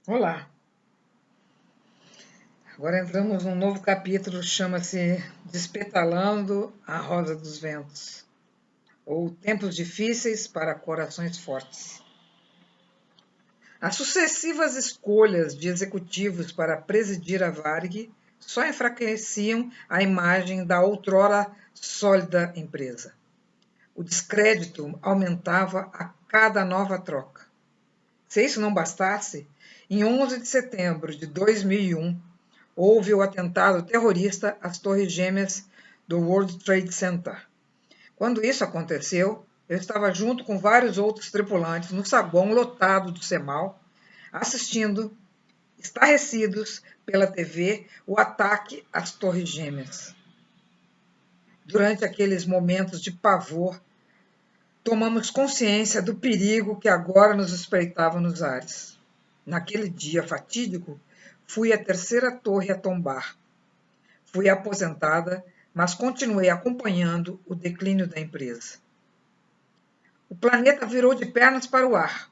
Olá! Agora entramos num novo capítulo, chama-se Despetalando a Rosa dos Ventos, ou Tempos Difíceis para Corações Fortes. As sucessivas escolhas de executivos para presidir a Varig só enfraqueciam a imagem da outrora sólida empresa. O descrédito aumentava a cada nova troca. Se isso não bastasse, em 11 de setembro de 2001, houve o atentado terrorista às Torres Gêmeas do World Trade Center. Quando isso aconteceu, eu estava junto com vários outros tripulantes no saguão lotado do CEMAL, assistindo, estarrecidos pela TV, o ataque às Torres Gêmeas. Durante aqueles momentos de pavor, tomamos consciência do perigo que agora nos espreitava nos ares. Naquele dia fatídico, fui a terceira torre a tombar. Fui aposentada, mas continuei acompanhando o declínio da empresa. O planeta virou de pernas para o ar.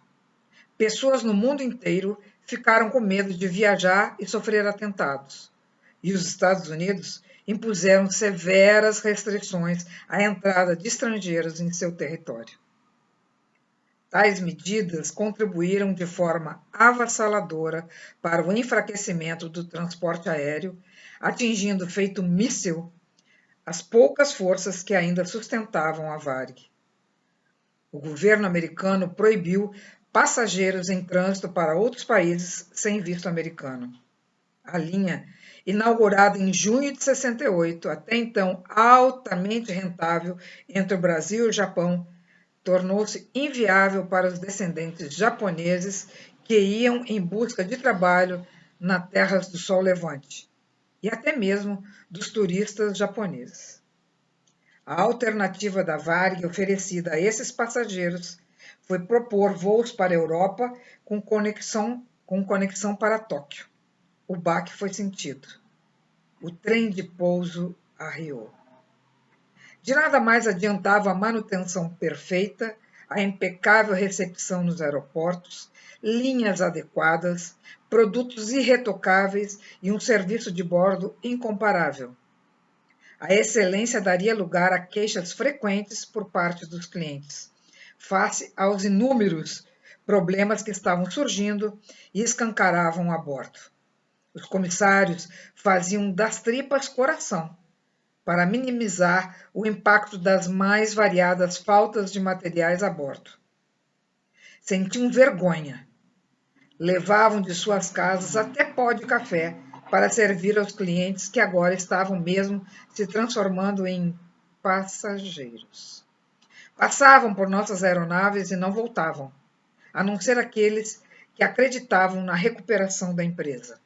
Pessoas no mundo inteiro ficaram com medo de viajar e sofrer atentados. E os Estados Unidos impuseram severas restrições à entrada de estrangeiros em seu território. Tais medidas contribuíram de forma avassaladora para o enfraquecimento do transporte aéreo, atingindo feito míssil as poucas forças que ainda sustentavam a Varig. O governo americano proibiu passageiros em trânsito para outros países sem visto americano. A linha, inaugurada em junho de 68, até então altamente rentável entre o Brasil e o Japão, tornou-se inviável para os descendentes japoneses que iam em busca de trabalho nas terras do Sol Levante, e até mesmo dos turistas japoneses. A alternativa da Varig oferecida a esses passageiros foi propor voos para a Europa com conexão para Tóquio. O baque foi sentido. O trem de pouso arriou. De nada mais adiantava a manutenção perfeita, a impecável recepção nos aeroportos, linhas adequadas, produtos irretocáveis e um serviço de bordo incomparável. A excelência daria lugar a queixas frequentes por parte dos clientes, face aos inúmeros problemas que estavam surgindo e escancaravam a bordo. Os comissários faziam das tripas coração para minimizar o impacto das mais variadas faltas de materiais a bordo. Sentiam vergonha. Levavam de suas casas até pó de café para servir aos clientes que agora estavam mesmo se transformando em passageiros. Passavam por nossas aeronaves e não voltavam, a não ser aqueles que acreditavam na recuperação da empresa.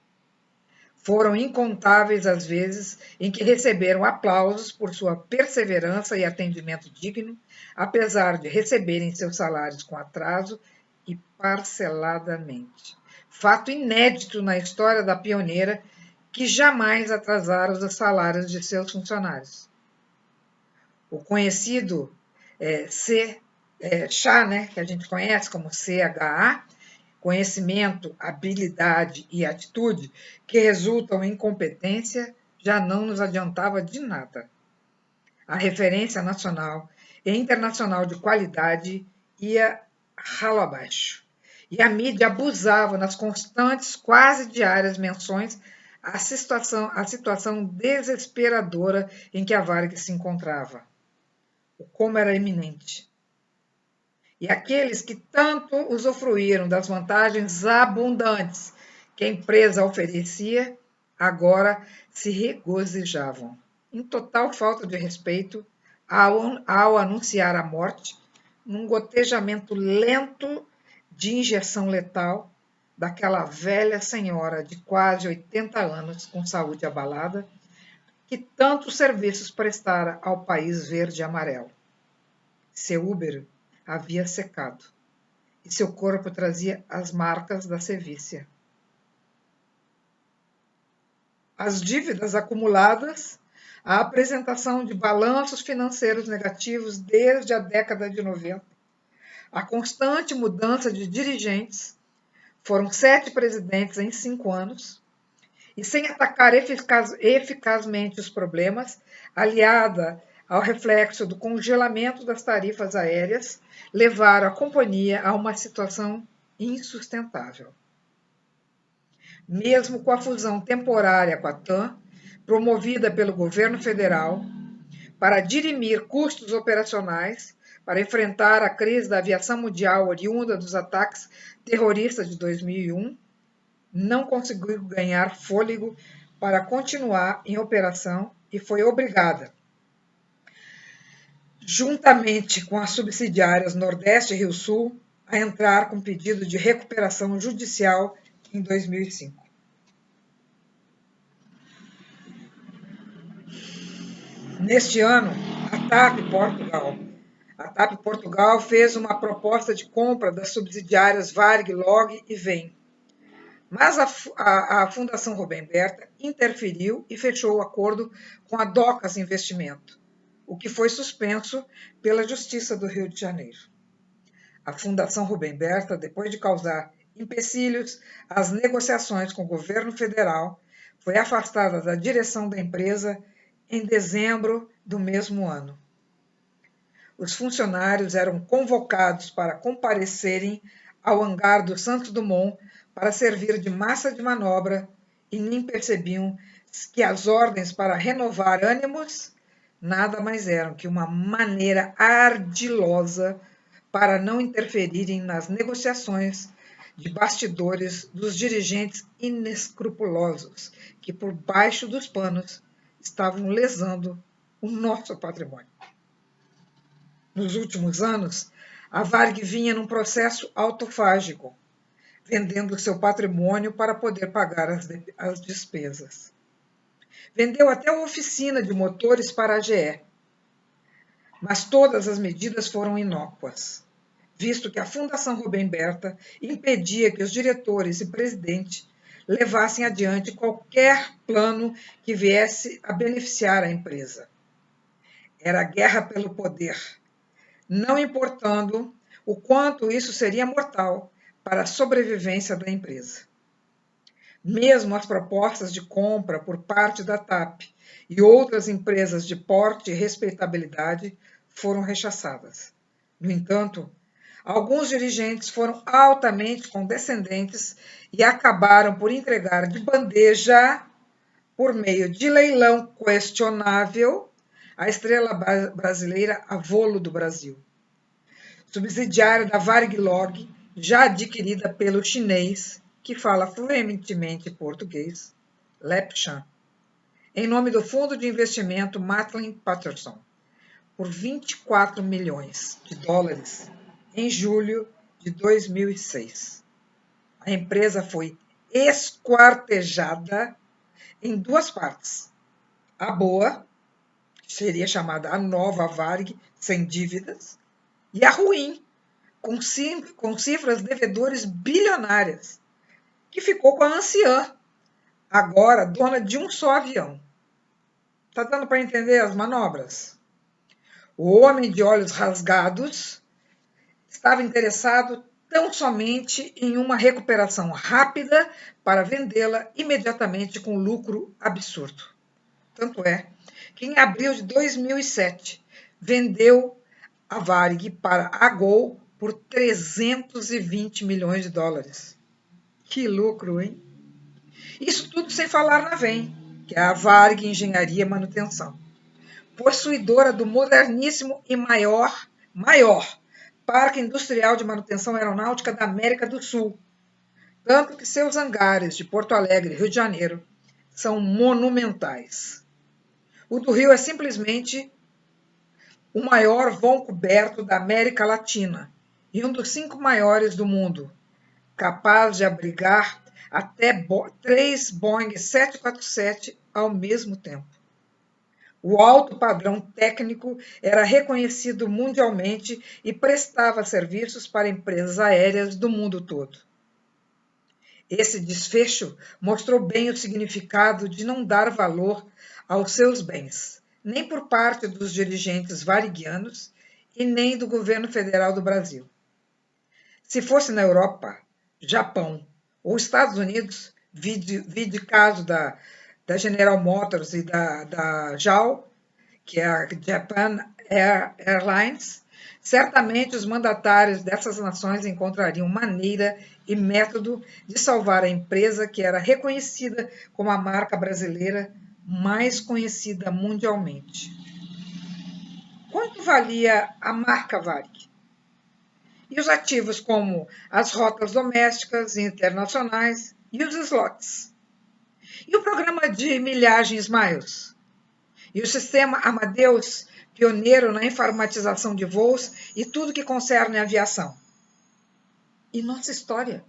Foram incontáveis as vezes em que receberam aplausos por sua perseverança e atendimento digno, apesar de receberem seus salários com atraso e parceladamente. Fato inédito na história da pioneira, que jamais atrasaram os salários de seus funcionários. O conhecido chá, né, que a gente conhece como CHA, conhecimento, habilidade e atitude, que resultam em competência, já não nos adiantava de nada. A referência nacional e internacional de qualidade ia ralo abaixo. E a mídia abusava nas constantes, quase diárias menções à situação desesperadora em que a Varig se encontrava. O como era eminente. E aqueles que tanto usufruíram das vantagens abundantes que a empresa oferecia, agora se regozijavam, em total falta de respeito, ao anunciar a morte, num gotejamento lento de injeção letal daquela velha senhora de quase 80 anos, com saúde abalada, que tantos serviços prestara ao país verde e amarelo. Seu úbero havia secado, e seu corpo trazia as marcas da sevícia. As dívidas acumuladas, a apresentação de balanços financeiros negativos desde a década de 90, a constante mudança de dirigentes, Foram 7 presidentes em 5 anos, e sem atacar eficazmente os problemas, aliada ao reflexo do congelamento das tarifas aéreas, levaram a companhia a uma situação insustentável. Mesmo com a fusão temporária com a TAM, promovida pelo governo federal, para dirimir custos operacionais, para enfrentar a crise da aviação mundial oriunda dos ataques terroristas de 2001, não conseguiu ganhar fôlego para continuar em operação e foi obrigada, juntamente com as subsidiárias Nordeste e Rio Sul, a entrar com pedido de recuperação judicial em 2005. Neste ano, a TAP Portugal fez uma proposta de compra das subsidiárias Varig, Log e Vem. Mas a Fundação Rubem Berta interferiu e fechou o acordo com a Docas Investimento, o que foi suspenso pela Justiça do Rio de Janeiro. A Fundação Rubem Berta, depois de causar empecilhos às negociações com o governo federal, foi afastada da direção da empresa em dezembro do mesmo ano. Os funcionários eram convocados para comparecerem ao hangar do Santos Dumont para servir de massa de manobra e nem percebiam que as ordens para renovar ânimos nada mais eram que uma maneira ardilosa para não interferirem nas negociações de bastidores dos dirigentes inescrupulosos que, por baixo dos panos, estavam lesando o nosso patrimônio. Nos últimos anos, a Varig vinha num processo autofágico, vendendo seu patrimônio para poder pagar as despesas. Vendeu até a oficina de motores para a GE. Mas todas as medidas foram inócuas, visto que a Fundação Rubem Berta impedia que os diretores e presidente levassem adiante qualquer plano que viesse a beneficiar a empresa. Era a guerra pelo poder, não importando o quanto isso seria mortal para a sobrevivência da empresa. Mesmo as propostas de compra por parte da TAP e outras empresas de porte e respeitabilidade foram rechaçadas. No entanto, alguns dirigentes foram altamente condescendentes e acabaram por entregar de bandeja, por meio de leilão questionável, a estrela brasileira a voo do Brasil, subsidiária da Varig Log, já adquirida pelo chinês, que fala fluentemente português, Lepchan, em nome do fundo de investimento Matlin Patterson, por 24 milhões de dólares em julho de 2006. A empresa foi esquartejada em 2 partes. A boa, que seria chamada a nova Varig, sem dívidas, e a ruim, com cifras devedores bilionárias, que ficou com a anciã, agora dona de um só avião. Está dando para entender as manobras? O homem de olhos rasgados estava interessado tão somente em uma recuperação rápida para vendê-la imediatamente com lucro absurdo. Tanto é que em abril de 2007 vendeu a Varig para a Gol por 320 milhões de dólares. Que lucro, hein? Isso tudo sem falar na VEM, que é a Varig Engenharia e Manutenção, possuidora do moderníssimo e maior Parque Industrial de Manutenção Aeronáutica da América do Sul, tanto que seus hangares de Porto Alegre e Rio de Janeiro são monumentais. O do Rio é simplesmente o maior vão coberto da América Latina e um dos 5 maiores do mundo, capaz de abrigar até 3 Boeing 747 ao mesmo tempo. O alto padrão técnico era reconhecido mundialmente e prestava serviços para empresas aéreas do mundo todo. Esse desfecho mostrou bem o significado de não dar valor aos seus bens, nem por parte dos dirigentes variguianos e nem do governo federal do Brasil. Se fosse na Europa, Japão Os Estados Unidos, vide caso da General Motors e da JAL, que é a Japan Airlines, certamente os mandatários dessas nações encontrariam maneira e método de salvar a empresa que era reconhecida como a marca brasileira mais conhecida mundialmente. Quanto valia a marca Varig? E os ativos como as rotas domésticas e internacionais e os slots? E o programa de milhagens Miles? E o sistema Amadeus, pioneiro na informatização de voos e tudo que concerne a aviação? E nossa história?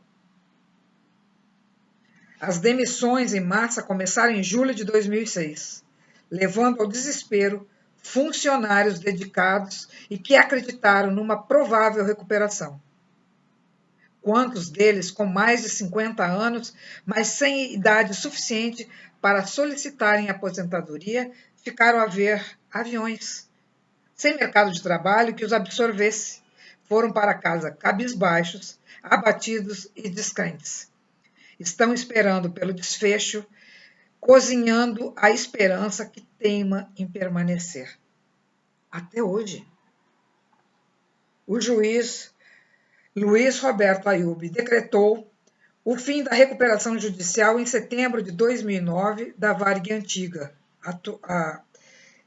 As demissões em massa começaram em julho de 2006, levando ao desespero funcionários dedicados e que acreditaram numa provável recuperação. Quantos deles com mais de 50 anos, mas sem idade suficiente para solicitarem aposentadoria, ficaram a ver aviões, sem mercado de trabalho que os absorvesse, foram para casa cabisbaixos, abatidos e descrentes. Estão esperando pelo desfecho, cozinhando a esperança que teima em permanecer. Até hoje. O juiz Luiz Roberto Ayub decretou o fim da recuperação judicial em setembro de 2009 da Varig antiga,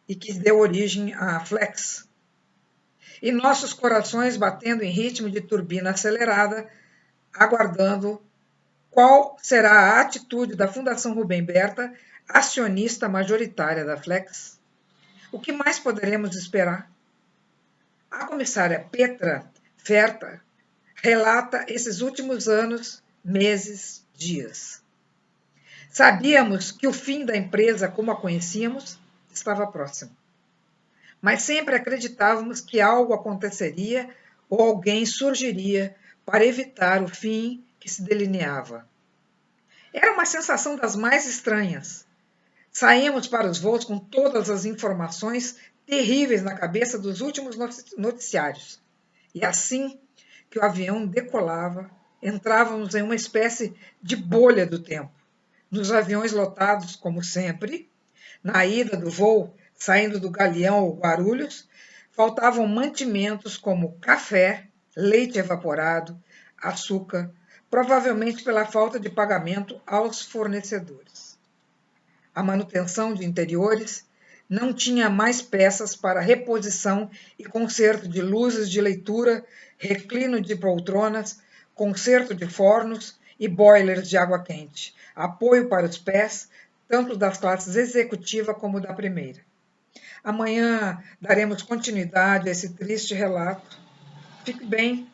e que deu origem à Flex. E nossos corações batendo em ritmo de turbina acelerada, aguardando qual será a atitude da Fundação Rubem Berta, acionista majoritária da Flex. O que mais poderemos esperar? A comissária Petra Ferta relata esses últimos anos, meses, dias. Sabíamos que o fim da empresa como a conhecíamos estava próximo. Mas sempre acreditávamos que algo aconteceria ou alguém surgiria para evitar o fim que se delineava. Era uma sensação das mais estranhas. Saímos para os voos com todas as informações terríveis na cabeça dos últimos noticiários. E assim que o avião decolava, entrávamos em uma espécie de bolha do tempo. Nos aviões lotados, como sempre, na ida do voo, saindo do Galeão ou Guarulhos, faltavam mantimentos como café, leite evaporado, açúcar, provavelmente pela falta de pagamento aos fornecedores. A manutenção de interiores não tinha mais peças para reposição e conserto de luzes de leitura, reclino de poltronas, conserto de fornos e boilers de água quente, apoio para os pés, tanto das classes executiva como da primeira. Amanhã daremos continuidade a esse triste relato. Fique bem.